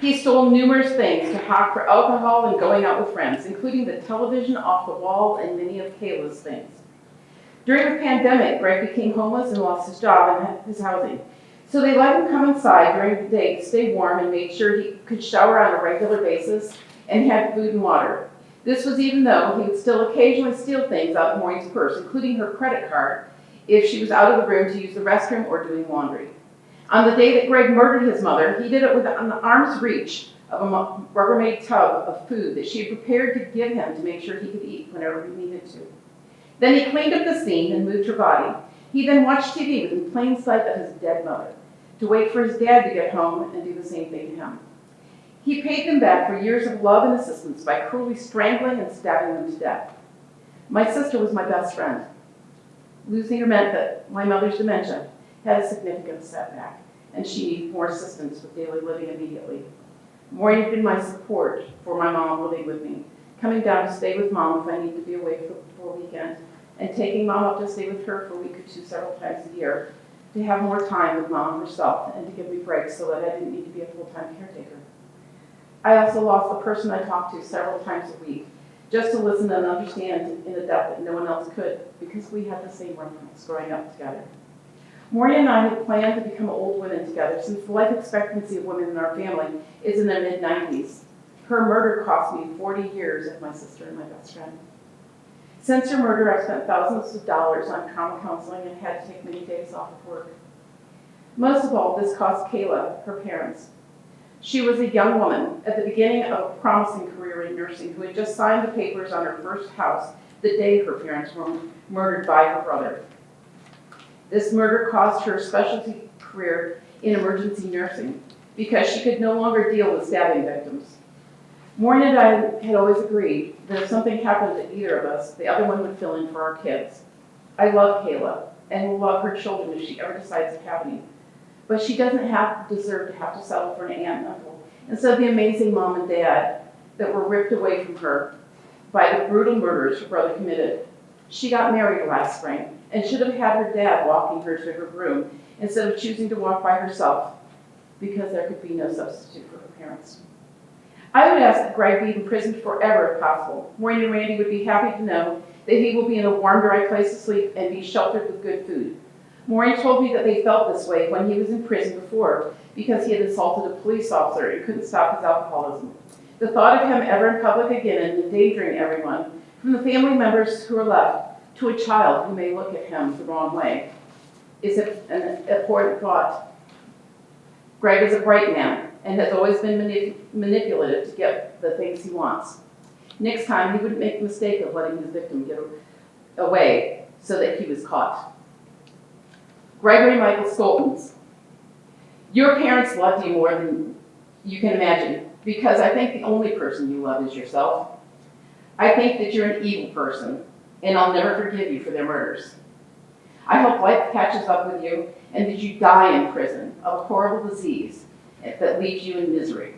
He stole numerous things to hawk for alcohol and going out with friends, including the television off the wall and many of Kayla's things. During the pandemic, Greg became homeless and lost his job and his housing. So they let him come inside during the day to stay warm and made sure he could shower on a regular basis and had food and water. This was even though he would still occasionally steal things out of Maureen's purse, including her credit card, if she was out of the room to use the restroom or doing laundry. On the day that Greg murdered his mother, he did it with an arm's reach of a Rubbermaid tub of food that she had prepared to give him to make sure he could eat whenever he needed to. Then he cleaned up the scene and moved her body. He then watched TV within plain sight of his dead mother to wait for his dad to get home and do the same thing to him. He paid them back for years of love and assistance by cruelly strangling and stabbing them to death. My sister was my best friend. Losing her meant that my mother's dementia had a significant setback, and she needed more assistance with daily living immediately. Maureen had been my support for my mom living with me, coming down to stay with mom if I needed to be away for a weekend, and taking mom up to stay with her for a week or two several times a year to have more time with mom herself and to give me breaks so that I didn't need to be a full-time caretaker. I also lost the person I talked to several times a week, just to listen and understand in a depth that no one else could, because we had the same reference growing up together. Maureen and I had planned to become old women together since the life expectancy of women in our family is in their mid-90s. Her murder cost me 40 years of my sister and my best friend. Since her murder, I've spent thousands of dollars on trauma counseling and had to take many days off of work. Most of all, this cost Kayla, her parents. She was a young woman at the beginning of a promising career in nursing who had just signed the papers on her first house the day her parents were murdered by her brother. This murder cost her a specialty career in emergency nursing because she could no longer deal with stabbing victims. Maureen and I had always agreed that if something happened to either of us, the other one would fill in for our kids. I love Kayla and will love her children if she ever decides to have any. But she doesn't deserve to have to settle for an aunt and uncle instead of the amazing mom and dad that were ripped away from her by the brutal murders her brother committed. She got married last spring and should have had her dad walking her to her room instead of choosing to walk by herself because there could be no substitute for her parents. I would ask that Greg be imprisoned forever if possible. Maureen and Randy would be happy to know that he will be in a warm, dry place to sleep and be sheltered with good food. Maureen told me that they felt this way when he was in prison before because he had assaulted a police officer and couldn't stop his alcoholism. The thought of him ever in public again and endangering everyone, from the family members who are left to a child who may look at him the wrong way, is an abhorrent thought. Greg is a bright man and has always been manipulative to get the things he wants. Next time, he wouldn't make the mistake of letting his victim get away so that he was caught. Gregory Michael Scholtens, your parents loved you more than you can imagine because I think the only person you love is yourself. I think that you're an evil person and I'll never forgive you for their murders. I hope life catches up with you and that you die in prison of a horrible disease that leaves you in misery.